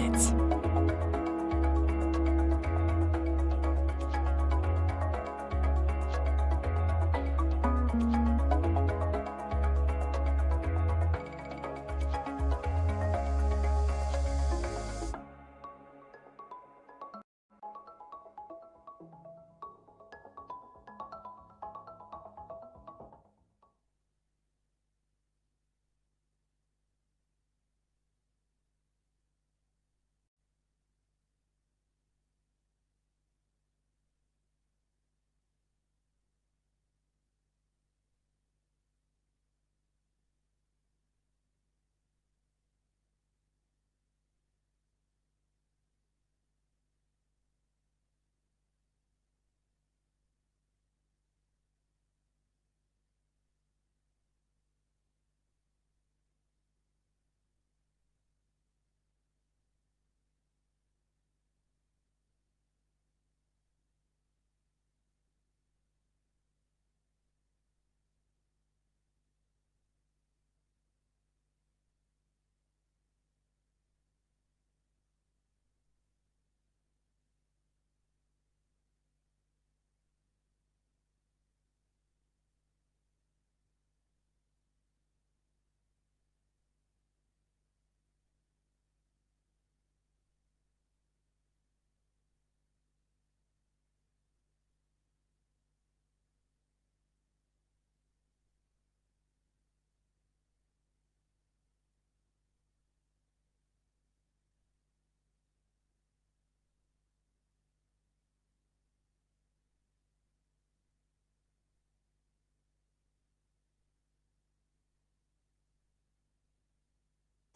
minutes.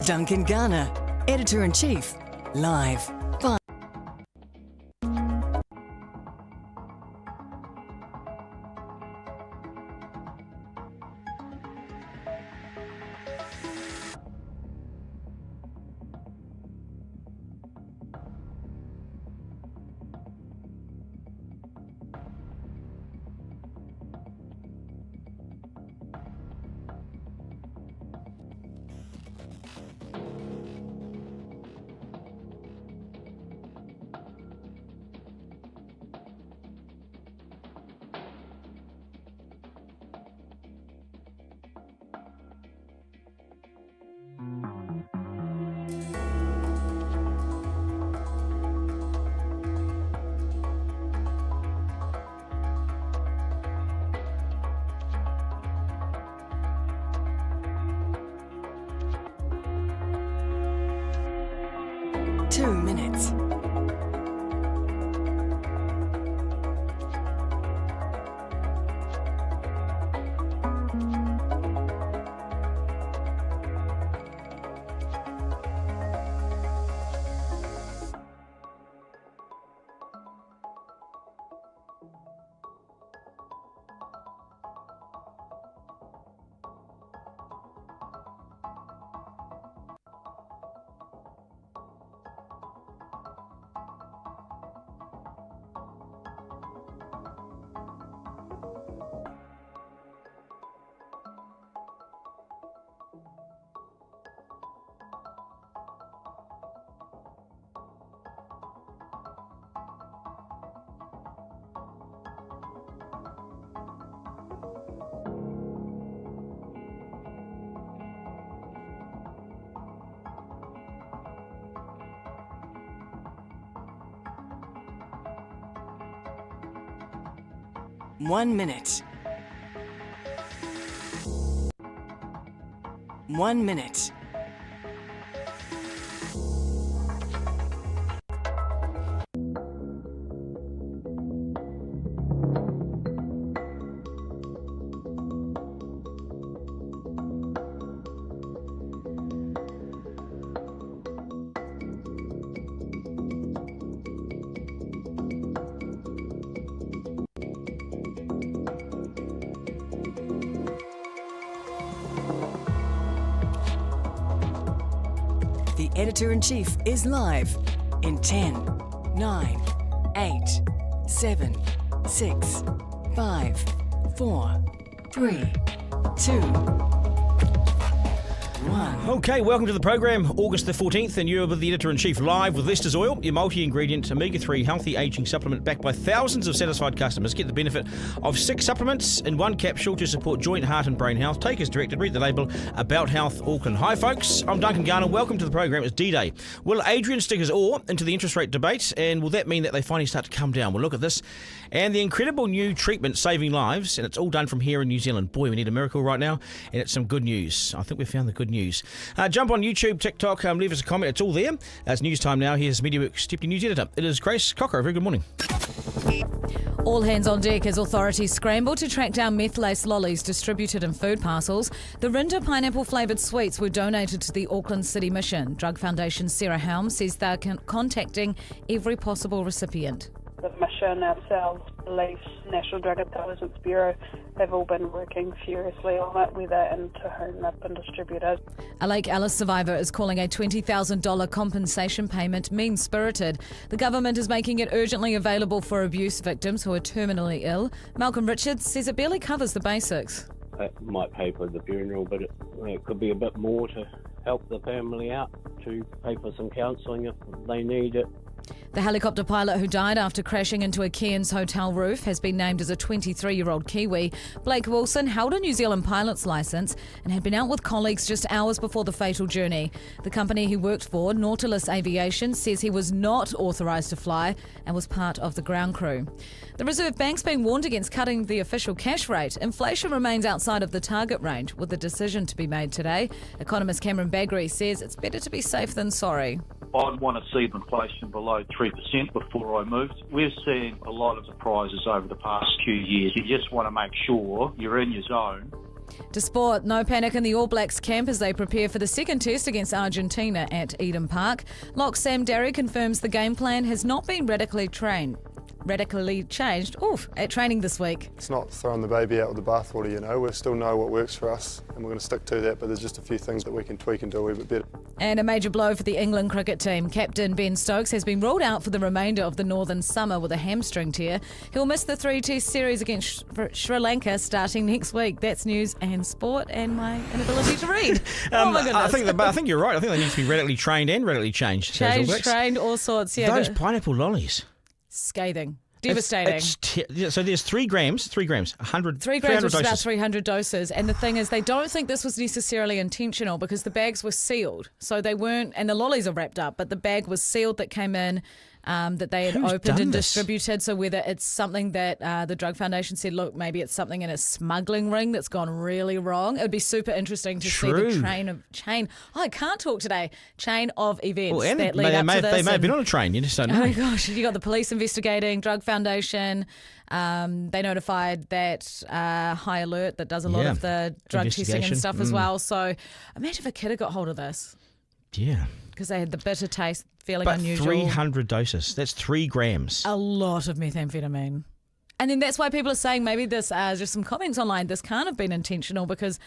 Duncan Garner, Editor-in-Chief, live. 5. Two minutes. One minute. 1 minute. The Editor-in-Chief is live in 10, 9, 8, 7, 6, 5, 4, 3, 2. 1. Okay, welcome to the program, August the 14th, and you're with the Editor-in-Chief live with Lester's Oil, your multi-ingredient omega-3 healthy aging supplement backed by thousands of satisfied customers. Get the benefit of 6 supplements in 1 capsule to support joint, heart and brain health. Take as directed, read the label, About Health Auckland. Hi folks, I'm Duncan Garner, welcome to the program. It's D-Day. Will Adrian stick his oar into the interest rate debate, and will that mean that they finally start to come down? We'll look at this and the incredible new treatment saving lives, and it's all done from here in New Zealand. Boy, we need a miracle right now, and it's some good news. I think we've found the good news. Jump on YouTube, TikTok, leave us a comment. It's all there. It's news time now. Here's MediaWorks Deputy News Editor. It is Grace Cocker. Very good morning. All hands on deck as authorities scramble to track down meth-laced lollies distributed in food parcels. The Rinda pineapple-flavoured sweets were donated to the Auckland City Mission. Drug Foundation's Sarah Helm says they're contacting every possible recipient. The Mission, ourselves, police, National Drug Intelligence Bureau have all been working furiously on it, whether and to whom they've been distributed. A Lake Alice survivor is calling a $20,000 compensation payment mean-spirited. The government is making it urgently available for abuse victims who are terminally ill. Malcolm Richards says it barely covers the basics. It might pay for the funeral, but it could be a bit more to help the family out, to pay for some counselling if they need it. The helicopter pilot who died after crashing into a Cairns hotel roof has been named as a 23-year-old Kiwi. Blake Wilson held a New Zealand pilot's licence and had been out with colleagues just hours before the fatal journey. The company he worked for, Nautilus Aviation, says he was not authorised to fly and was part of the ground crew. The Reserve Bank's been warned against cutting the official cash rate. Inflation remains outside of the target range, with the decision to be made today. Economist Cameron Baggery says it's better to be safe than sorry. I'd want to see inflation below 3% before I moved. We've seen a lot of surprises over the past few years. You just want to make sure you're in your zone. To sport, no panic in the All Blacks camp as they prepare for the second test against Argentina at Eden Park. Lock Sam Derry confirms the game plan has not been radically changed at training this week. It's not throwing the baby out with the bathwater, you know. We still know what works for us and we're going to stick to that, but there's just a few things that we can tweak and do a wee bit better. And a major blow for the England cricket team. Captain Ben Stokes has been ruled out for the remainder of the Northern Summer with a hamstring tear. He'll miss the 3-test series against Sri Lanka starting next week. That's news and sport and my inability to read. Oh my goodness. I think you're right. I think they need to be radically trained and radically changed. Changed, trained, all sorts. Yeah, those pineapple lollies. Scathing. Devastating. So there's 3 grams, 100 3 grams, which is doses. about 300 doses. And the thing is, they don't think this was necessarily intentional because the bags were sealed. So they weren't, and the lollies are wrapped up, but the bag was sealed that came in, that they had opened and distributed. So whether it's something that the Drug Foundation said, look, maybe it's something in a smuggling ring that's gone really wrong. It would be super interesting to see the chain. Oh, I can't talk today. Chain of events that lead up to this. They may have been on a train. You just don't know. Oh my gosh! You got the police investigating, Drug Foundation. They notified that High Alert that does a lot of the drug testing and stuff as well. So imagine if a kid had got hold of this. Yeah. Because they had the bitter taste, feeling but unusual. 300 doses. That's 3 grams. A lot of methamphetamine. And then that's why people are saying maybe this, just some comments online, this can't have been intentional because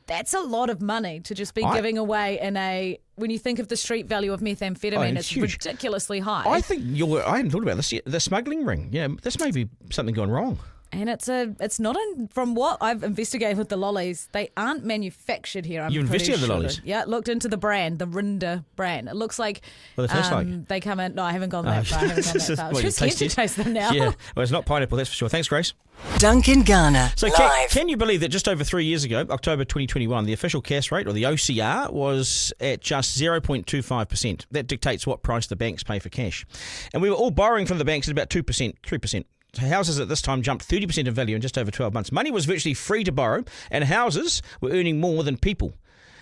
that's a lot of money to just be giving away when you think of the street value of methamphetamine, it's ridiculously high. I think I hadn't thought about this yet. The smuggling ring. Yeah, this may be something gone wrong. And it's not from what I've investigated with the lollies, they aren't manufactured here. You investigated the lollies? Yeah, looked into the brand, the Rinda brand. It looks like what they taste like. They come in. No, I haven't gone that far. I haven't gone that far. Just here to taste them now. Yeah, well, it's not pineapple, that's for sure. Thanks, Grace. Duncan Garner. So can you believe that just over 3 years ago, October 2021, the official cash rate, or the OCR, was at just 0.25%. That dictates what price the banks pay for cash. And we were all borrowing from the banks at about 2%, 3%. So houses at this time jumped 30% in value in just over 12 months. Money was virtually free to borrow, and houses were earning more than people.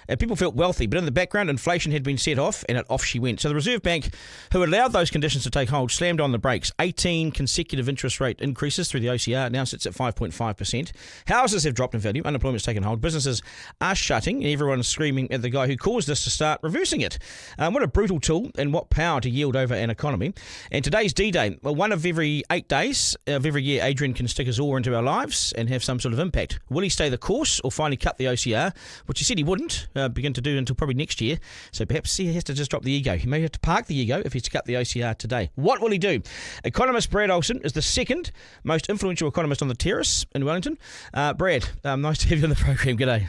And people felt wealthy, but in the background, inflation had been set off, and off she went. So the Reserve Bank, who allowed those conditions to take hold, slammed on the brakes. 18 consecutive interest rate increases through the OCR. Now sits at 5.5%. Houses have dropped in value. Unemployment's taken hold. Businesses are shutting, and everyone's screaming at the guy who caused this to start reversing it. What a brutal tool, and what power to yield over an economy. And today's D-Day. Well, one of every 8 days of every year, Adrian can stick his oar into our lives and have some sort of impact. Will he stay the course or finally cut the OCR, which he said he wouldn't begin to do until probably next year? So perhaps he has to just drop the ego. He may have to park the ego if he's to cut the OCR today. What will he do? Economist Brad Olsen is the second most influential economist on the terrace in Wellington. Brad, nice to have you on the program. G'day.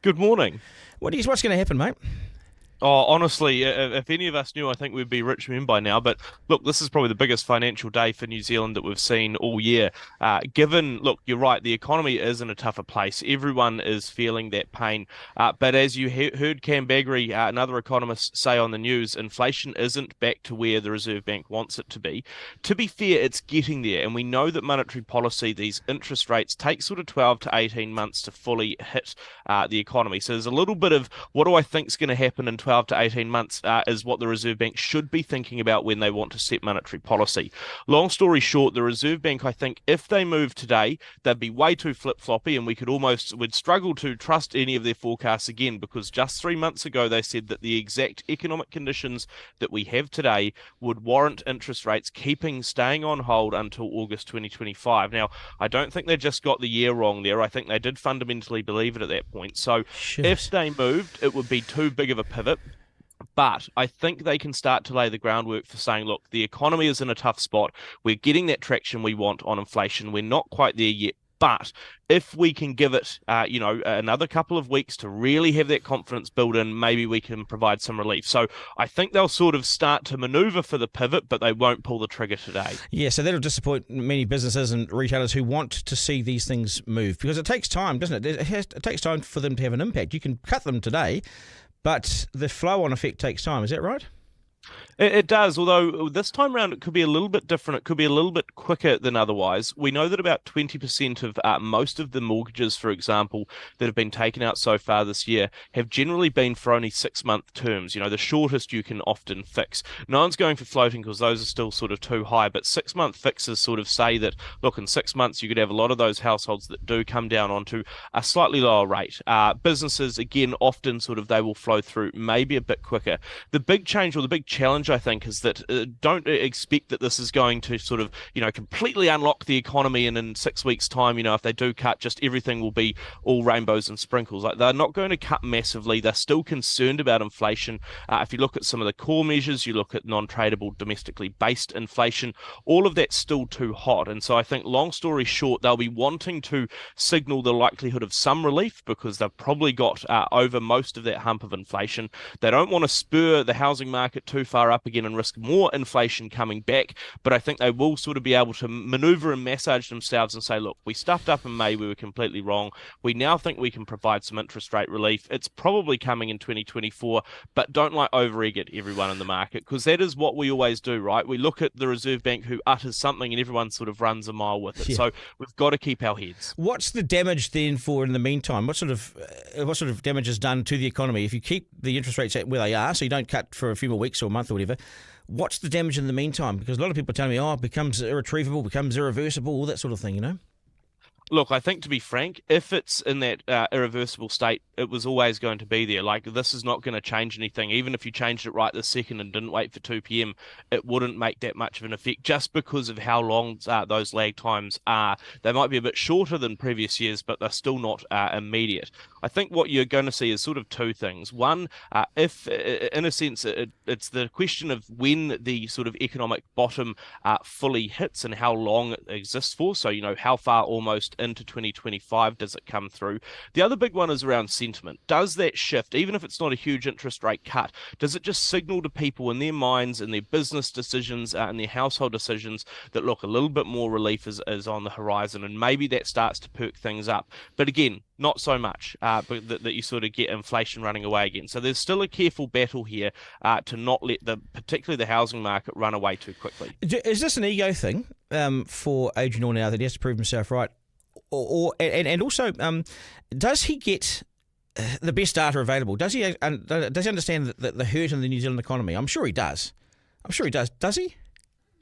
Good morning. What's going to happen, mate? Oh, honestly, if any of us knew, I think we'd be rich men by now. But look, this is probably the biggest financial day for New Zealand that we've seen all year. Look, you're right, the economy is in a tougher place. Everyone is feeling that pain. But as you heard Cam Baggery, another economist, say on the news, inflation isn't back to where the Reserve Bank wants it to be. To be fair, it's getting there. And we know that monetary policy, these interest rates, take sort of 12 to 18 months to fully hit the economy. So there's a little bit of what do I think is going to happen in 12 to 18 months is what the Reserve Bank should be thinking about when they want to set monetary policy. Long story short, the Reserve Bank, I think, if they move today, they'd be way too flip-floppy, and we'd struggle to trust any of their forecasts again, because just 3 months ago they said that the exact economic conditions that we have today would warrant interest rates staying on hold until August 2025. Now, I don't think they just got the year wrong there. I think they did fundamentally believe it at that point. So if they moved, it would be too big of a pivot. But I think they can start to lay the groundwork for saying, look, the economy is in a tough spot. We're getting that traction we want on inflation. We're not quite there yet. But if we can give it, another couple of weeks to really have that confidence built in, maybe we can provide some relief. So I think they'll sort of start to manoeuvre for the pivot, but they won't pull the trigger today. Yeah, so that'll disappoint many businesses and retailers who want to see these things move, because it takes time, doesn't it? It takes time for them to have an impact. You can cut them today, but the flow-on effect takes time. Is that right? It does, although this time around it could be a little bit different. It could be a little bit quicker than otherwise. We know that about 20% of most of the mortgages, for example, that have been taken out so far this year have generally been for only 6-month terms. You know, the shortest you can often fix. No one's going for floating because those are still sort of too high, but 6-month fixes sort of say that, look, in 6 months you could have a lot of those households that do come down onto a slightly lower rate. Businesses, again, often sort of they will flow through maybe a bit quicker. The big change or the big challenge, I think, is that don't expect that this is going to sort of, completely unlock the economy, and in 6 weeks' time, if they do cut, just everything will be all rainbows and sprinkles. Like, they're not going to cut massively. They're still concerned about inflation. If you look at some of the core measures, you look at non-tradable domestically based inflation, all of that's still too hot. And so I think, long story short, they'll be wanting to signal the likelihood of some relief because they've probably got over most of that hump of inflation. They don't want to spur the housing market too far up again and risk more inflation coming back, but I think they will sort of be able to maneuver and massage themselves and say, look, we stuffed up in May, we were completely wrong. We now think we can provide some interest rate relief. It's probably coming in 2024, but don't over-egg it, everyone in the market, because that is what we always do, right? We look at the Reserve Bank who utters something and everyone sort of runs a mile with it. Yeah. So we've got to keep our heads. What's the damage then for in the meantime? What sort of damage is done to the economy if you keep the interest rates at where they are, so you don't cut for a few more weeks or a month or whatever? What's the damage in the meantime? Because a lot of people are telling me, it becomes irretrievable, becomes irreversible, all that sort of thing, Look, I think, to be frank, if it's in that irreversible state, it was always going to be there. Like, this is not going to change anything. Even if you changed it right this second and didn't wait for 2 p.m, it wouldn't make that much of an effect just because of how long those lag times are. They might be a bit shorter than previous years, but they're still not immediate. I think what you're going to see is sort of two things. One, if, in a sense, it's the question of when the sort of economic bottom fully hits and how long it exists for. So, how far almost into 2025 does it come through? The other big one is around sentiment. Does that shift, even if it's not a huge interest rate cut, does it just signal to people in their minds and their business decisions and their household decisions that, look, a little bit more relief is on the horizon, and maybe that starts to perk things up? But again, not so much, but that you sort of get inflation running away again. So there's still a careful battle here to not let particularly the housing market run away too quickly. Is this an ego thing for Adrian now that he has to prove himself right? And also, does he get the best data available? Does he understand the hurt in the New Zealand economy? I'm sure he does. Does he?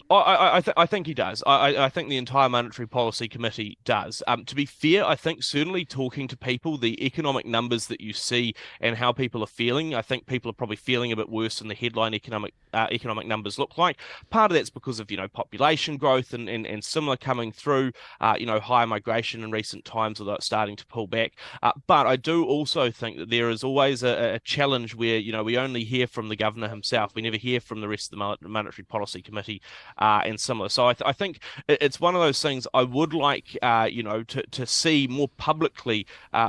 I think he does. I think the entire Monetary Policy Committee does. To be fair, I think certainly talking to people, the economic numbers that you see and how people are feeling, I think people are probably feeling a bit worse than the headline economic numbers look like. Part of that's because of, population growth and similar coming through, higher migration in recent times, although it's starting to pull back. But I do also think that there is always a challenge where, we only hear from the governor himself. We never hear from the rest of the Monetary Policy Committee. and similar. So I think it's one of those things I would like, to see more publicly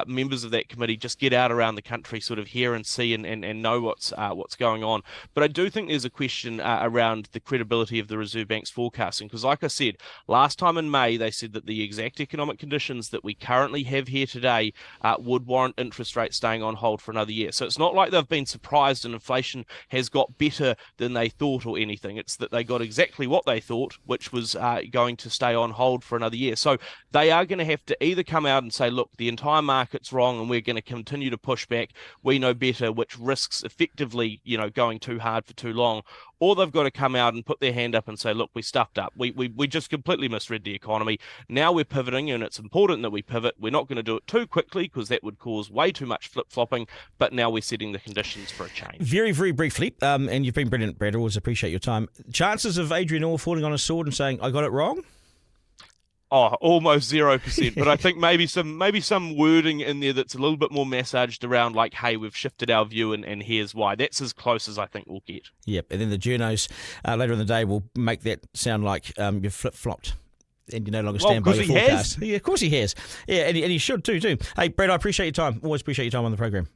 members of that committee just get out around the country, sort of hear and see and know what's going on. But I do think there's a question around the credibility of the Reserve Bank's forecasting, because like I said, last time in May, they said that the exact economic conditions that we currently have here today would warrant interest rates staying on hold for another year. So it's not like they've been surprised and inflation has got better than they thought or anything. It's that they got exactly what they thought, which was going to stay on hold for another year. So they are going to have to either come out and say, look, the entire market's wrong and we're going to continue to push back. We know better, which risks effectively, going too hard for too long. Or they've got to come out and put their hand up and say, look, we stuffed up. We just completely misread the economy. Now we're pivoting, and it's important that we pivot. We're not going to do it too quickly because that would cause way too much flip-flopping, but now we're setting the conditions for a change. Very, very briefly, and you've been brilliant, Brad. I always appreciate your time. Chances of Adrian Orr falling on his sword and saying, I got it wrong? Oh, almost 0%. But I think maybe some wording in there that's a little bit more massaged around, like, hey, we've shifted our view and here's why. That's as close as I think we'll get. Yep, and then the journos later in the day will make that sound like you've flip-flopped and you no longer stand by your forecast. Yeah, of course he has. Yeah, and he should too. Hey, Brad, I appreciate your time. Always appreciate your time on the program.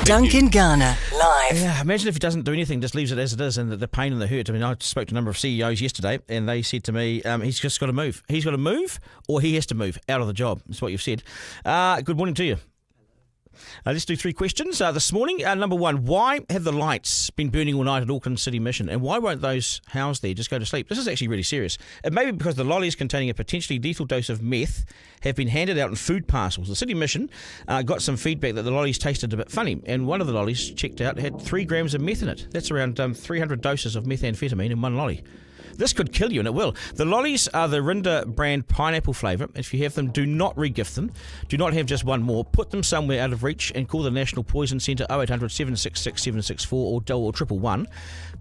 Duncan Garner, live. Yeah, imagine if he doesn't do anything, just leaves it as it is, and the pain and the hurt. I mean, I spoke to a number of CEOs yesterday, and they said to me, he's just got to move. He's got to move, or he has to move out of the job. That's what you've said. Good morning to you. Let's do 3 questions this morning. Number 1, why have the lights been burning all night at Auckland City Mission? And why won't those housed there just go to sleep? This is actually really serious. It may be because the lollies containing a potentially lethal dose of meth have been handed out in food parcels. The City Mission got some feedback that the lollies tasted a bit funny, and one of the lollies checked out had 3 grams of meth in it. That's around 300 doses of methamphetamine in one lolly. This could kill you, and it will. The lollies are the Rinda brand pineapple flavour. If you have them, do not re-gift them. Do not have just one more. Put them somewhere out of reach and call the National Poison Centre 0800 766 764 or 111.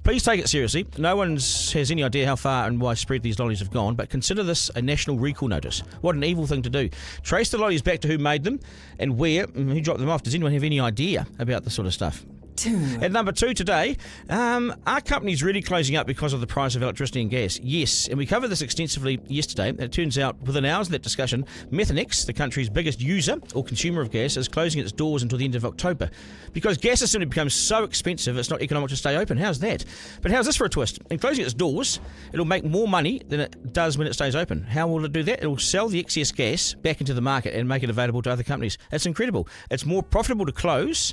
Please take it seriously. No one has any idea how far and widespread these lollies have gone, but consider this a national recall notice. What an evil thing to do. Trace the lollies back to who made them and where and who dropped them off. Does anyone have any idea about this sort of stuff? 2. At number 2 today, are companies really closing up because of the price of electricity and gas? Yes, and we covered this extensively yesterday. It turns out within hours of that discussion, Methanex, the country's biggest user or consumer of gas, is closing its doors until the end of October because gas has simply become so expensive it's not economic to stay open. How's that? But how's this for a twist? In closing its doors, it'll make more money than it does when it stays open. How will it do that? It'll sell the excess gas back into the market and make it available to other companies. It's incredible. It's more profitable to close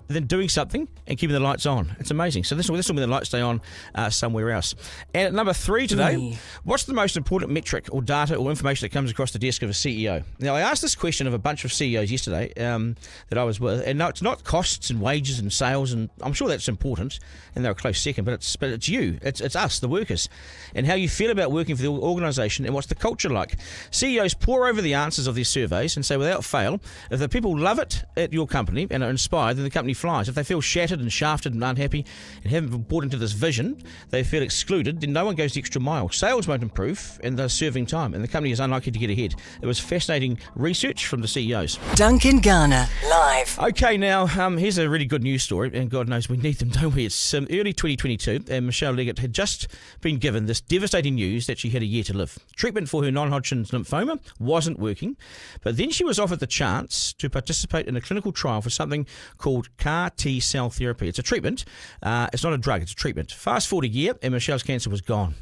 than doing something and keeping the lights on. It's amazing. So this will mean the lights stay on somewhere else. And at number 3 today, what's the most important metric or data or information that comes across the desk of a CEO? Now, I asked this question of a bunch of CEOs yesterday that I was with, and no, it's not costs and wages and sales, and I'm sure that's important, and they're a close second, but it's you, it's us, the workers, and how you feel about working for the organisation and what's the culture like. CEOs pour over the answers of these surveys and say, without fail, if the people love it at your company and are inspired, then the company flies. If they feel shattered and shafted and unhappy and haven't bought into this vision, they feel excluded, then no one goes the extra mile. Sales won't improve and they're serving time, and the company is unlikely to get ahead. It was fascinating research from the CEOs. Duncan Garner, live. Okay, now, here's a really good news story, and God knows we need them, don't we? It's early 2022, and Michele Leggott had just been given this devastating news that she had a year to live. Treatment for her non-Hodgkin's lymphoma wasn't working, but then she was offered the chance to participate in a clinical trial for something called CAR T-cell therapy. It's a treatment. It's not a drug, it's a treatment. Fast forward a year, and Michelle's cancer was gone.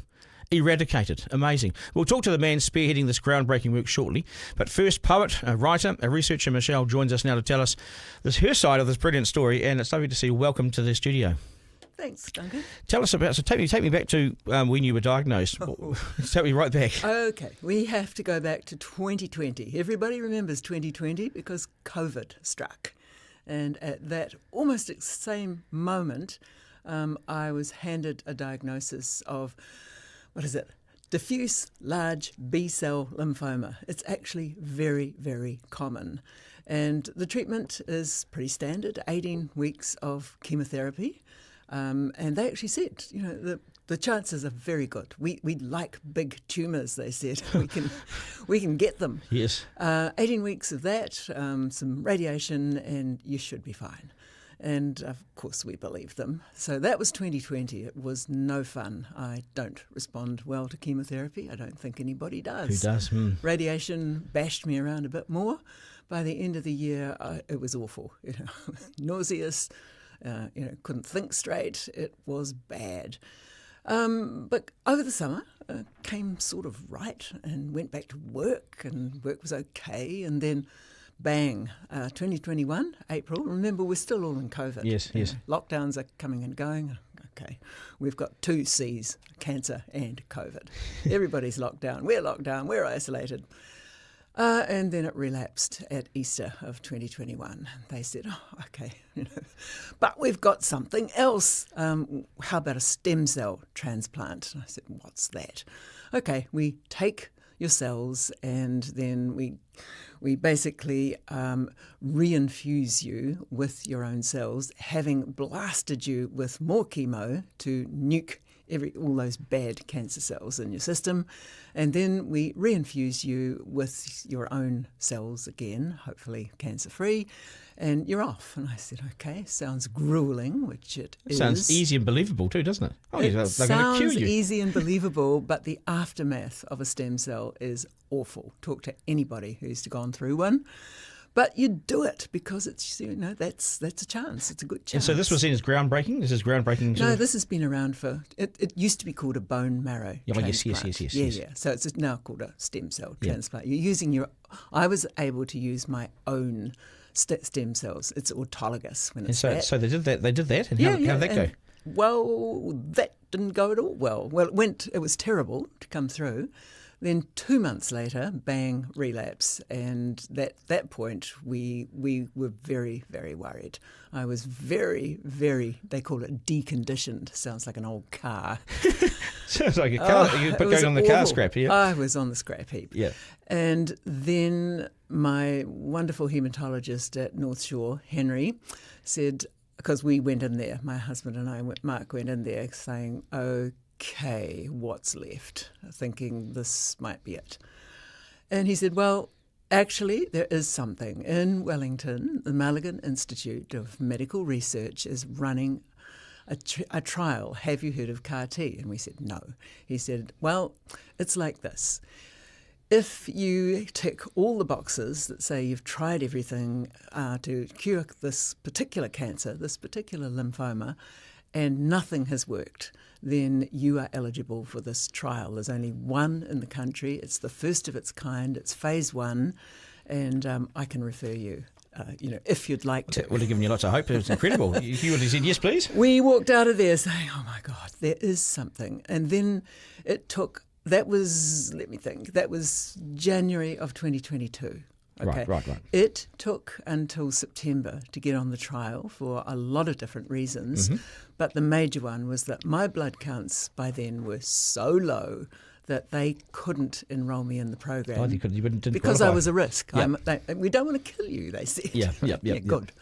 Eradicated. Amazing. We'll talk to the man spearheading this groundbreaking work shortly. But first, poet, a writer, a researcher, Michele joins us now to tell us her side of this brilliant story, and it's lovely to see you. Welcome to the studio. Thanks, Duncan. Tell us about, so take me back to when you were diagnosed. Take me right back. Okay, we have to go back to 2020. Everybody remembers 2020 because COVID struck. And at that almost same moment, I was handed a diagnosis of, diffuse large B-cell lymphoma. It's actually very, very common. And the treatment is pretty standard, 18 weeks of chemotherapy. And they actually said, the chances are very good. We like big tumours, they said. We can get them. Yes. 18 weeks of that, some radiation, and you should be fine. And of course we believed them. So that was 2020. It was no fun. I don't respond well to chemotherapy. I don't think anybody does. Who does? Radiation bashed me around a bit more. By the end of the year, it was awful. Nauseous. Couldn't think straight. It was bad. But over the summer, came sort of right and went back to work, and work was okay. And then, bang, 2021, April. Remember, we're still all in COVID. Yes. Lockdowns are coming and going. Okay, we've got 2 C's, cancer and COVID. Everybody's locked down. We're isolated. And then it relapsed at Easter of 2021. They said, okay, but we've got something else. How about a stem cell transplant? And I said, what's that? Okay, we take your cells and then we basically reinfuse you with your own cells, having blasted you with more chemo to nuke all those bad cancer cells in your system, and then we reinfuse you with your own cells again, hopefully cancer-free, and you're off. And I said, okay, sounds grueling, which it is. Sounds easy and believable too, doesn't it? Oh, It they're going to sounds cure you. easy and believable, but the aftermath of a stem cell is awful. Talk to anybody who's gone through one. But you do it because it's, that's a chance. It's a good chance. And so this was seen as groundbreaking? This is groundbreaking? No, this has been around for, it used to be called a bone marrow transplant. Yes. So it's now called a stem cell transplant. You're using I was able to use my own stem cells. It's autologous when it's so they did that? And how did that go? Well, that didn't go at all well. Well, it was terrible to come through. Then 2 months later, bang, relapse. And at that point, we were very, very worried. I was very, very, they call it deconditioned. Sounds like an old car. Sounds like a car. You put going on the car scrap here. I was on the scrap heap. Yeah. And then my wonderful haematologist at North Shore, Henry, said, because we went in there, my husband and I, Mark, went in there saying, okay, what's left? Thinking this might be it. And he said, well, actually, there is something. In Wellington, the Mulligan Institute of Medical Research is running a trial. Have you heard of CAR T? And we said, no. He said, well, it's like this. If you tick all the boxes that say you've tried everything to cure this particular cancer, this particular lymphoma, and nothing has worked, then you are eligible for this trial. There's only one in the country. It's the first of its kind. It's phase 1, and I can refer you, if you'd like to. That would have given you lots of hope. It was incredible. You would have said, yes, please. We walked out of there saying, oh, my God, there is something. And then it took, that was January of 2022. Okay. Right. It took until September to get on the trial for a lot of different reasons, but the major one was that my blood counts by then were so low that they couldn't enrol me in the program. Oh, you didn't because qualify. I was a risk. Yeah. We don't want to kill you, they said. Yeah, good.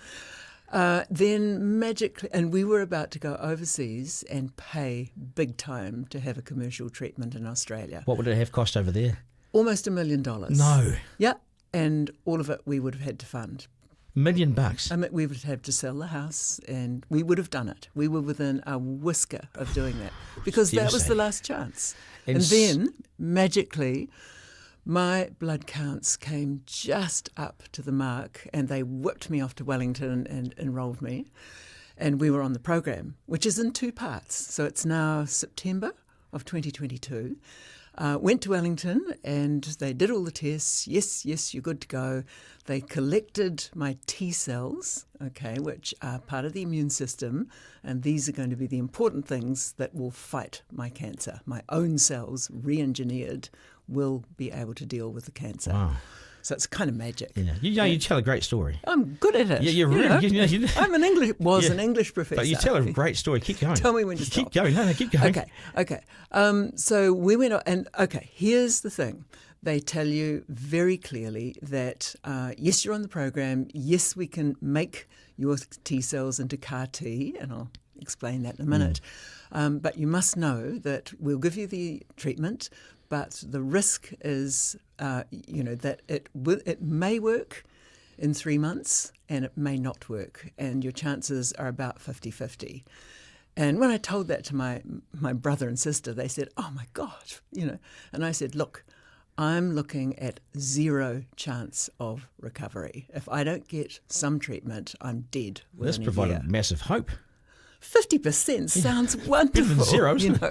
Then magically, and we were about to go overseas and pay big time to have a commercial treatment in Australia. What would it have cost over there? Almost $1 million. No. Yeah. And all of it we would have had to fund. $1 million? I mean, we would have to sell the house, and we would have done it. We were within a whisker of doing that because that was the last chance. And then, magically, my blood counts came just up to the mark, and they whipped me off to Wellington and enrolled me. And we were on the program, which is in 2 parts. So it's now September of 2022. Went to Wellington and they did all the tests. Yes, you're good to go. They collected my T cells, which are part of the immune system, and these are going to be the important things that will fight my cancer. My own cells, re-engineered, will be able to deal with the cancer. Wow. So it's kind of magic. Yeah. You tell a great story. I'm good at it. Yeah, you're really. I'm an English professor. But you tell a great story. Keep going. Tell me when to stop. Keep going. No, keep going. Okay. So we went on, and here's the thing. They tell you very clearly that, yes, you're on the program. Yes, we can make your T cells into CAR T, and I'll explain that in a minute. But you must know that we'll give you the treatment, but the risk is, that it may work, in 3 months, and it may not work, and your chances are about 50-50. And when I told that to my brother and sister, they said, "Oh my God," and I said, "Look, I'm looking at 0 chance of recovery. If I don't get some treatment, I'm dead within This a provided year." massive hope. 50% sounds wonderful. Better than zero, isn't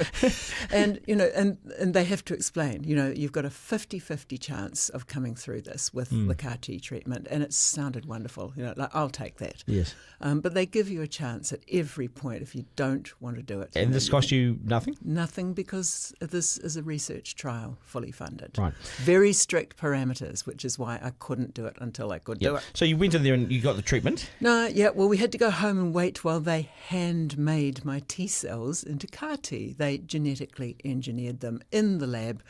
And and they have to explain. You've got a 50-50 chance of coming through this with the CAR T treatment, and it sounded wonderful. Like, I'll take that. Yes. But they give you a chance at every point if you don't want to do it. And this cost you nothing? Nothing, because this is a research trial, fully funded. Right. Very strict parameters, which is why I couldn't do it until I could do it. So you went in there and you got the treatment? No, well, we had to go home and wait while they handmade my T cells into CAR T. They genetically engineered them in the lab,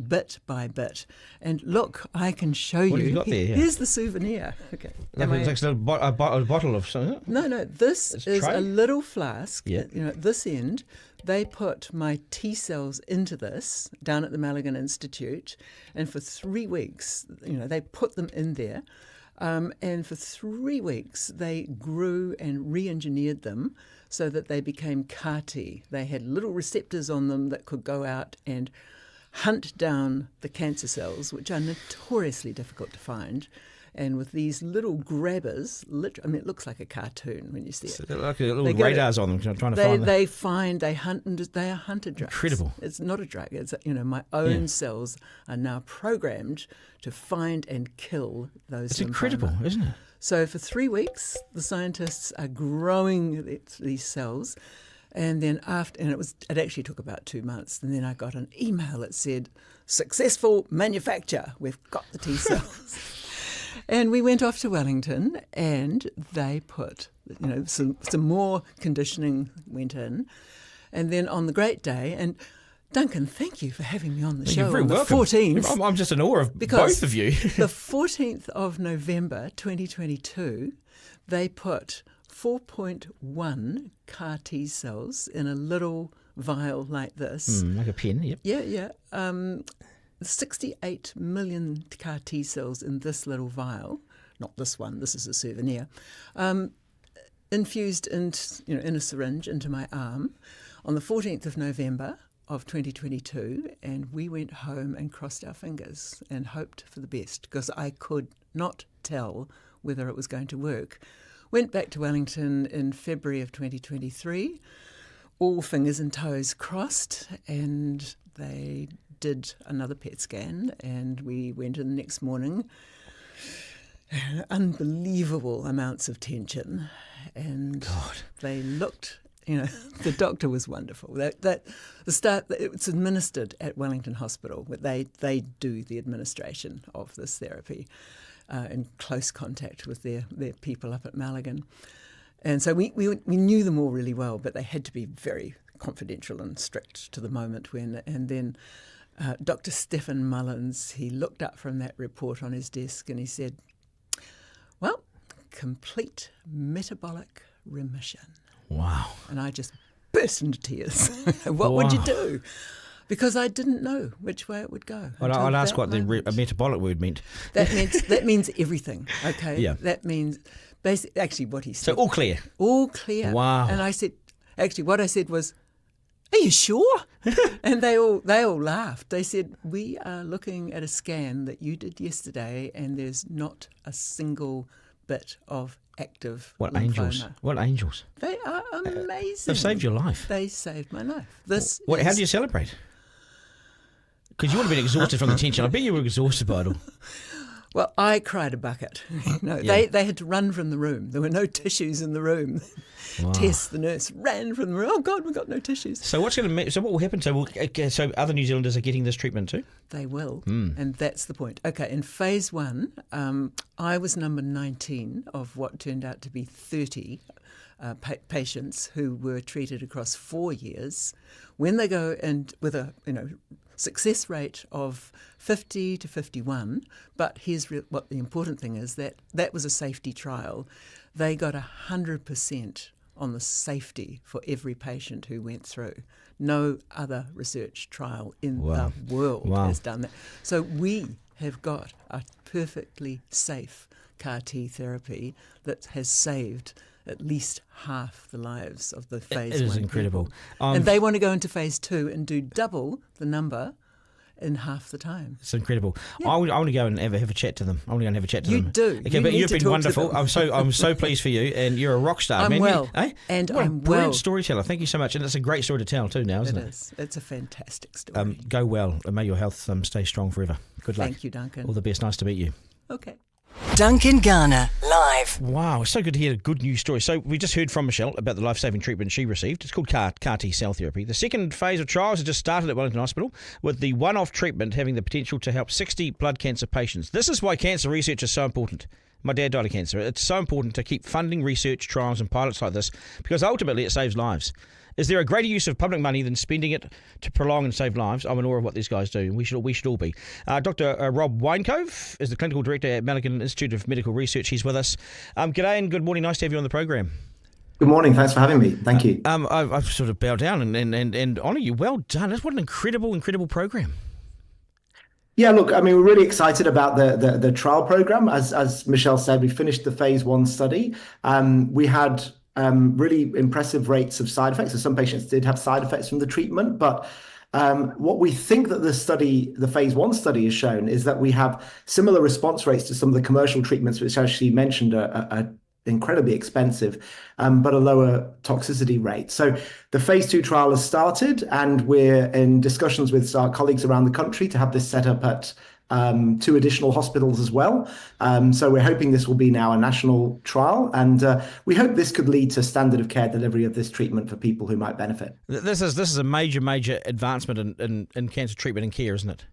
bit by bit. And look, I can show you. What have you got there? Yeah. Here's the souvenir. Okay. It's like a bottle of something. No, this It's is tray? a little flask. Yeah. At this end, they put my T cells into this down at the Mulligan Institute, and for 3 weeks, they put them in there. And for 3 weeks, they grew and re-engineered them so that they became CAR T. They had little receptors on them that could go out and hunt down the cancer cells, which are notoriously difficult to find. And with these little grabbers, it looks like a cartoon when you see it. So like little radars on them, trying to find them. They hunt, and they are hunter drugs. Incredible. It's not a drug. It's my own cells are now programmed to find and kill those. It's lymphoma. incredible, isn't it? So for 3 weeks, the scientists are growing these cells. And then it actually took about 2 months. And then I got an email that said, "Successful manufacture. We've got the T cells." And we went off to Wellington, and they put, some more conditioning went in. And then on the great day, and Duncan, thank you for having me on the show. You're very on the welcome. 14th. I'm just in awe of both of you. The 14th of November 2022, they put 4.1 CAR T cells in a little vial like this. Like a pen, yep. Yeah. 68 million CAR T cells in this little vial. Not this one, this is a souvenir. Infused in a syringe into my arm on the 14th of November of 2022, and we went home and crossed our fingers and hoped for the best, because I could not tell whether it was going to work. Went back to Wellington in February of 2023, all fingers and toes crossed, and they did another PET scan, and we went in the next morning. Unbelievable amounts of tension, and they looked. The doctor was wonderful. It's administered at Wellington Hospital. They do the administration of this therapy in close contact with their people up at Mulligan, and so we knew them all really well, but they had to be very confidential and strict to the moment when. And then Dr. Stephen Mullins, he looked up from that report on his desk and he said, "Well, complete metabolic remission." Wow. And I just burst into tears. What would you do? Because I didn't know which way it would go. I'd ask what the metabolic word meant. That means everything, okay? Yeah. That means basically actually what he said. So all clear? All clear. Wow. And I said, actually what I said was, "Are you sure?" And they all laughed. They said, "We are looking at a scan that you did yesterday, and there's not a single bit of active What lymphoma." angels? What angels? They are amazing. They've saved your life. They saved my life. How do you celebrate? Because you would have been exhausted from the tension. I bet you were exhausted by it all. Well, I cried a bucket. They had to run from the room. There were no tissues in the room. Wow. Tess, the nurse, ran from the room. "Oh God, we've got no tissues." So what will happen? So other New Zealanders are getting this treatment too? They will, and that's the point. Okay, in phase 1, I was number 19 of what turned out to be 30 patients who were treated across 4 years. When they go and with a success rate of 50 to 51, but here's what the important thing is, that was a safety trial. They got 100% on the safety for every patient who went through. No other research trial in the world has done that. So we have got a perfectly safe CAR T therapy that has saved at least half the lives of the phase 1 It is incredible. and they want to go into phase 2 and do double the number in half the time. It's incredible. Yeah. I want to go and have a chat to them. I want to go and have a chat to them. You do. Okay, but you've been wonderful. I'm so pleased for you, and you're a rock star. I'm man. well, I'm brilliant well. Storyteller. Thank you so much, and it's a great story to tell too. Now, isn't it? It is. It's a fantastic story. Go well, and may your health stay strong forever. Good luck. Thank you, Duncan. All the best. Nice to meet you. Okay. Duncan Garner, live. Wow, it's so good to hear a good news story. So we just heard from Michele about the life-saving treatment she received. It's called CAR T cell therapy. The second phase of trials has just started at Wellington Hospital, with the one-off treatment having the potential to help 60 blood cancer patients. This is why cancer research is so important. My dad died of cancer. It's so important to keep funding research, trials and pilots like this, because ultimately it saves lives. Is there a greater use of public money than spending it to prolong and save lives? I'm in awe of what these guys do, and we should all be. Dr. Rob Winecove is the Clinical Director at Malaccan Institute of Medical Research. He's with us. G'day and good morning. Nice to have you on the program. Good morning. Thanks for having me. Thank you. I've sort of bowed down and honour you. Well done. What an incredible program. Yeah, look, I mean, we're really excited about the trial program. As Michele said, we finished the phase 1 study. We had really impressive rates of side effects. So some patients did have side effects from the treatment, but what we think that the phase 1 study has shown is that we have similar response rates to some of the commercial treatments, which as she mentioned are incredibly expensive, but a lower toxicity rate. So the phase 2 trial has started, and we're in discussions with our colleagues around the country to have this set up at 2 additional hospitals as well. So we're hoping this will be now a national trial, and we hope this could lead to standard of care delivery of this treatment for people who might benefit. This is a major advancement in cancer treatment and care, isn't it?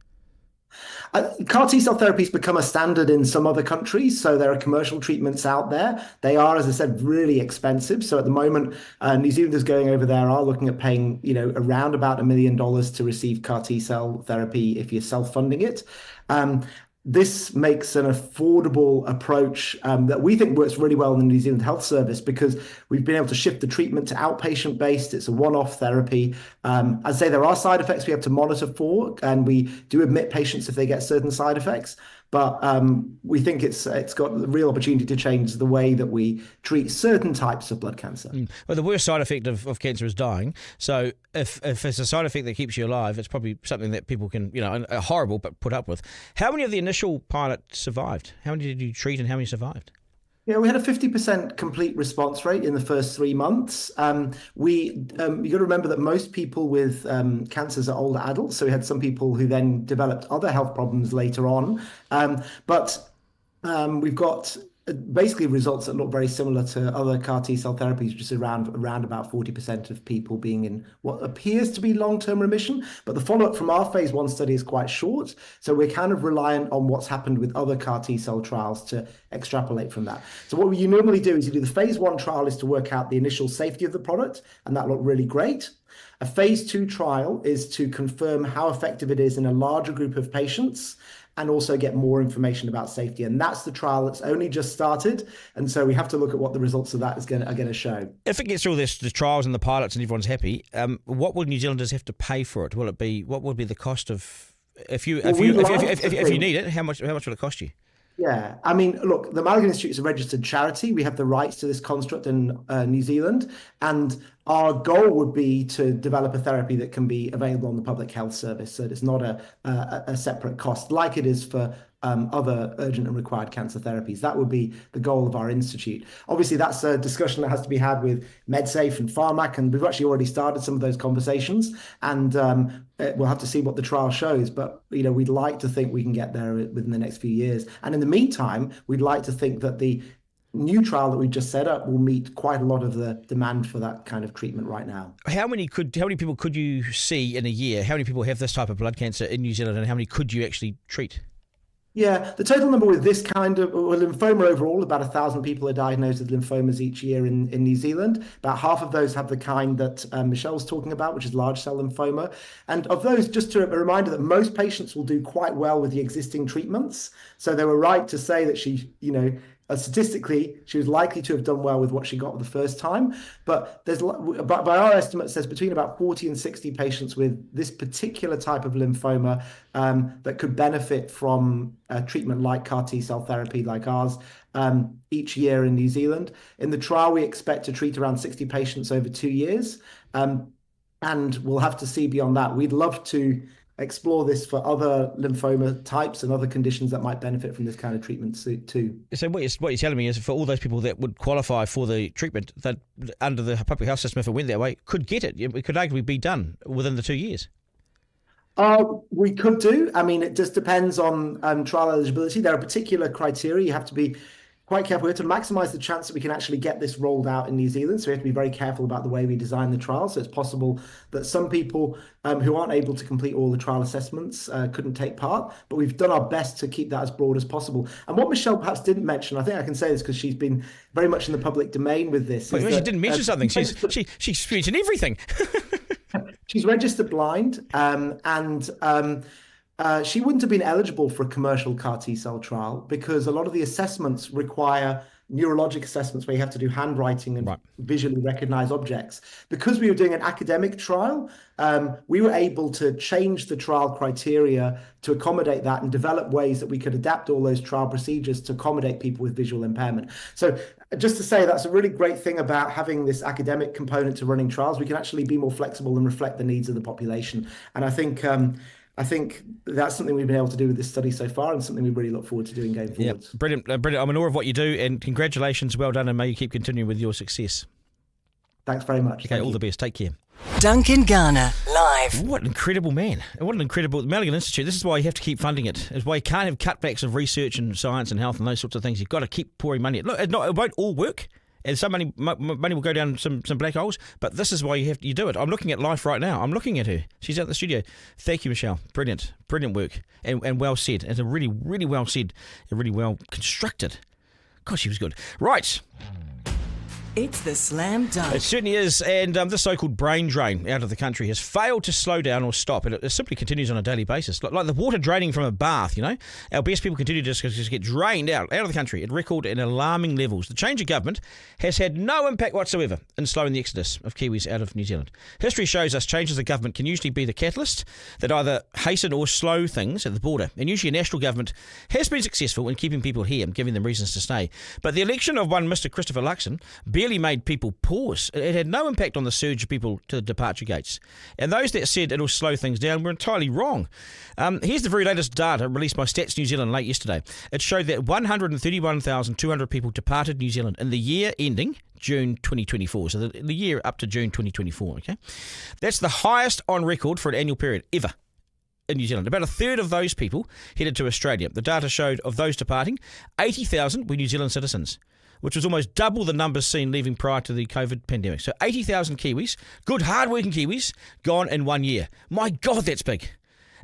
CAR T-cell therapy has become a standard in some other countries, so there are commercial treatments out there. They are, as I said, really expensive. So at the moment, New Zealanders going over there are looking at paying, around about $1 million to receive CAR T-cell therapy if you're self-funding it. This makes an affordable approach that we think works really well in the New Zealand Health Service, because we've been able to shift the treatment to outpatient-based. It's a one-off therapy. I'd say there are side effects we have to monitor for, and we do admit patients if they get certain side effects. But we think it's got the real opportunity to change the way that we treat certain types of blood cancer. Well, the worst side effect of cancer is dying. So if it's a side effect that keeps you alive, it's probably something that people can, horrible, but put up with. How many of the initial pilots survived? How many did you treat and how many survived? Yeah, we had a 50% complete response rate in the first 3 months. You got to remember that most people with cancers are older adults, so we had some people who then developed other health problems later on. But we've got basically results that look very similar to other CAR T-cell therapies, just around about 40% of people being in what appears to be long-term remission. But the follow-up from our phase 1 study is quite short, so we're kind of reliant on what's happened with other CAR T-cell trials to extrapolate from that. So what you normally do is you do the phase 1 trial is to work out the initial safety of the product, and that looked really great. A phase 2 trial is to confirm how effective it is in a larger group of patients, and also get more information about safety. And that's the trial that's only just started. And so we have to look at what the results of that are going to show. If it gets through the trials and the pilots and everyone's happy, what will New Zealanders have to pay for it? What would be the cost of, if you need it, how much will it cost you? Yeah, I mean, look, the Malaccan Institute is a registered charity. We have the rights to this construct in New Zealand, and our goal would be to develop a therapy that can be available on the public health service, so it's not a separate cost like it is for other urgent and required cancer therapies. That would be the goal of our institute. Obviously, that's a discussion that has to be had with MedSafe and Pharmac, and we've actually already started some of those conversations, and we'll have to see what the trial shows. But we'd like to think we can get there within the next few years. And in the meantime, we'd like to think that the new trial that we just set up will meet quite a lot of the demand for that kind of treatment right now. How many people could you see in a year? How many people have this type of blood cancer in New Zealand, and how many could you actually treat? Yeah, the total number with this kind of lymphoma overall, about 1,000 people are diagnosed with lymphomas each year in New Zealand. About half of those have the kind that Michele's talking about, which is large cell lymphoma. And of those, just a reminder that most patients will do quite well with the existing treatments. So they were right to say that she, Statistically, she was likely to have done well with what she got the first time, but by our estimates, there's between about 40 and 60 patients with this particular type of lymphoma that could benefit from treatment like CAR T-cell therapy like ours each year in New Zealand. In the trial, we expect to treat around 60 patients over 2 years, and we'll have to see beyond that. We'd love to explore this for other lymphoma types and other conditions that might benefit from this kind of treatment too. So what you're telling me is for all those people that would qualify for the treatment that under the public health system, if it went that way, could get it. It could arguably be done within the 2 years. We could do. I mean, it just depends on trial eligibility. There are particular criteria. You have to be quite careful. We have to maximize the chance that we can actually get this rolled out in New Zealand. So we have to be very careful about the way we design the trial. So it's possible that some people who aren't able to complete all the trial assessments couldn't take part, but we've done our best to keep that as broad as possible. And what Michele perhaps didn't mention, I think I can say this because she's been very much in the public domain with this. Wait, she didn't mention something. She's mentioned everything. She's registered blind, and she wouldn't have been eligible for a commercial CAR T-cell trial because a lot of the assessments require neurologic assessments where you have to do handwriting and visually recognize objects. Because we were doing an academic trial, we were able to change the trial criteria to accommodate that and develop ways that we could adapt all those trial procedures to accommodate people with visual impairment. So just to say, that's a really great thing about having this academic component to running trials. We can actually be more flexible and reflect the needs of the population. And I think that's something we've been able to do with this study so far and something we really look forward to doing going forward. Yeah, brilliant. I'm in awe of what you do, and congratulations, well done, and may you keep continuing with your success. Thanks very much. Okay, all the best. Take care. Duncan Garner, live. What an incredible man. What an incredible... The Maligan Institute, this is why you have to keep funding it. It's why you can't have cutbacks of research and science and health and those sorts of things. You've got to keep pouring money. Look, it won't all work. And some money will go down some black holes, but this is why you do it. I'm looking at Life right now. I'm looking at her. She's out in the studio. Thank you, Michele. Brilliant work, and well said. It's a really, really well said, and really well constructed. God, she was good. Right. It's the Slam Dunk. It certainly is, and this so-called brain drain out of the country has failed to slow down or stop, and it simply continues on a daily basis. Like the water draining from a bath, you know? Our best people continue to just get drained out of the country at record and alarming levels. The change of government has had no impact whatsoever in slowing the exodus of Kiwis out of New Zealand. History shows us changes of government can usually be the catalyst that either hasten or slow things at the border, and usually a national government has been successful in keeping people here and giving them reasons to stay. But the election of one Mr. Christopher Luxon barely made people pause. It had no impact on the surge of people to the departure gates. And those that said it'll slow things down were entirely wrong. Here's the very latest data released by Stats New Zealand late yesterday. It showed that 131,200 people departed New Zealand in the year ending June 2024. So the year up to June 2024, okay? That's the highest on record for an annual period ever in New Zealand. About a third of those people headed to Australia. The data showed of those departing, 80,000 were New Zealand citizens, which was almost double the numbers seen leaving prior to the COVID pandemic. So 80,000 Kiwis, good hard-working Kiwis, gone in 1 year. My God, that's big.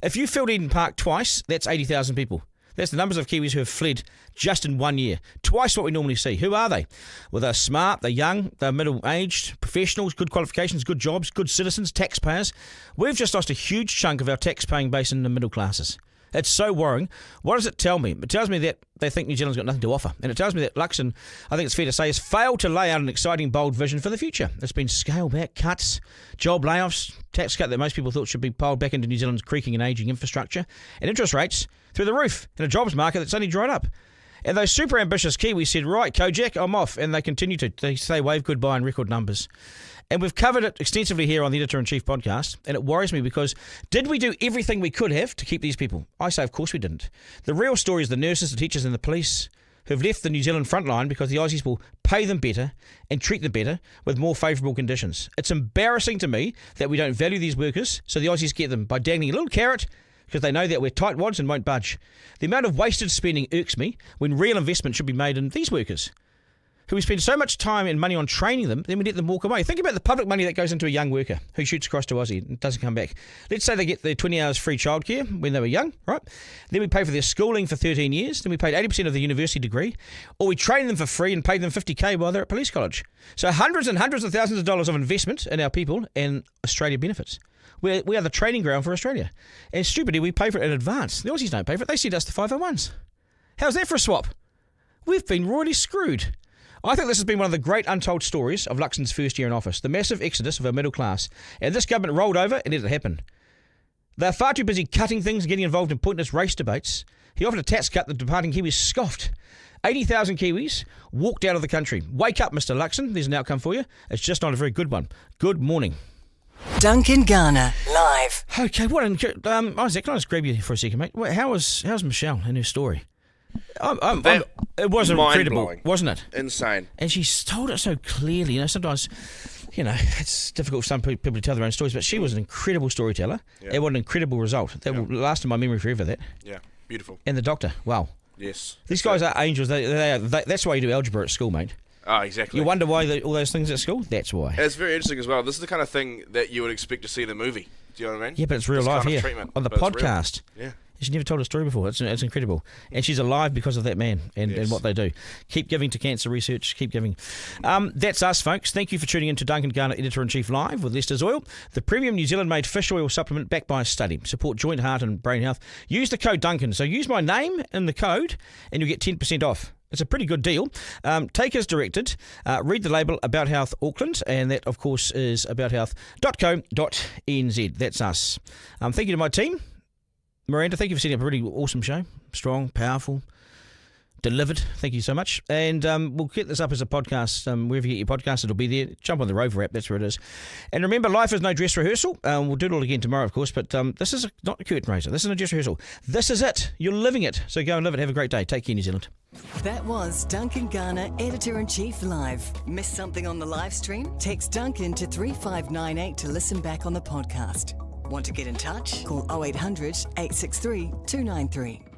If you filled Eden Park twice, that's 80,000 people. That's the numbers of Kiwis who have fled just in 1 year. Twice what we normally see. Who are they? Well, they're smart, they're young, they're middle-aged, professionals, good qualifications, good jobs, good citizens, taxpayers. We've just lost a huge chunk of our tax-paying base in the middle classes. It's so worrying. What does it tell me? It tells me that they think New Zealand's got nothing to offer. And it tells me that Luxon, I think it's fair to say, has failed to lay out an exciting, bold vision for the future. It's been scale back, cuts, job layoffs, tax cut that most people thought should be piled back into New Zealand's creaking and ageing infrastructure, and interest rates through the roof in a jobs market that's only dried up. And those super ambitious Kiwis said, right, Kojak, I'm off. And they continue to. They say wave goodbye in record numbers. And we've covered it extensively here on the Editor-in-Chief podcast, and it worries me because did we do everything we could have to keep these people? I say, of course we didn't. The real story is the nurses, the teachers and the police who've left the New Zealand front line because the Aussies will pay them better and treat them better with more favourable conditions. It's embarrassing to me that we don't value these workers, so the Aussies get them by dangling a little carrot because they know that we're tightwads and won't budge. The amount of wasted spending irks me when real investment should be made in these workers, who we spend so much time and money on training them, then we let them walk away. Think about the public money that goes into a young worker who shoots across to Aussie and doesn't come back. Let's say they get their 20 hours free childcare when they were young, right? Then we pay for their schooling for 13 years. Then we paid 80% of the university degree. Or we train them for free and pay them $50,000 while they're at police college. So hundreds and hundreds of thousands of dollars of investment in our people and Australia benefits. We are the training ground for Australia. And stupidly, we pay for it in advance. The Aussies don't pay for it. They send us the 501s. How's that for a swap? We've been royally screwed. I think this has been one of the great untold stories of Luxon's first year in office, the massive exodus of our middle class. And this government rolled over and let it happen. They're far too busy cutting things and getting involved in pointless race debates. He offered a tax cut that departing Kiwis scoffed. 80,000 Kiwis walked out of the country. Wake up, Mr. Luxon. There's an outcome for you. It's just not a very good one. Good morning. Duncan Garner, live. Okay, Isaac, can I just grab you for a second, mate? How's Michelle and her story? It was incredible, wasn't it? Insane. And she's told it so clearly. Sometimes, it's difficult for some people to tell their own stories, but she was an incredible storyteller. Yeah. And what an incredible result. That will last in my memory forever, that. Yeah, beautiful. And the doctor, wow. Yes. These guys are angels. That's why you do algebra at school, mate. Oh, exactly. You wonder why all those things at school? That's why. And it's very interesting as well. This is the kind of thing that you would expect to see in a movie. Do you know what I mean? Yeah, but it's real life here. On the podcast. Yeah. She's never told a story before. It's incredible. And she's alive because of that man and what they do. Keep giving to cancer research. Keep giving. That's us, folks. Thank you for tuning in to Duncan Garner, Editor-in-Chief Live with Leicester's Oil, the premium New Zealand-made fish oil supplement backed by a study. Support joint, heart and brain health. Use the code Duncan. So use my name in the code and you'll get 10% off. It's a pretty good deal. Take as directed. Read the label About Health Auckland, and that, of course, is abouthealth.co.nz. That's us. Thank you to my team. Miranda, thank you for setting up a really awesome show. Strong, powerful, delivered. Thank you so much. And we'll get this up as a podcast. Wherever you get your podcast, it'll be there. Jump on the Rover app. That's where it is. And remember, life is no dress rehearsal. We'll do it all again tomorrow, of course. But this is not a curtain raiser. This is a dress rehearsal. This is it. You're living it. So go and live it. Have a great day. Take care, New Zealand. That was Duncan Garner, Editor-in-Chief Live. Missed something on the live stream? Text Duncan to 3598 to listen back on the podcast. Want to get in touch? Call 0800 863 293.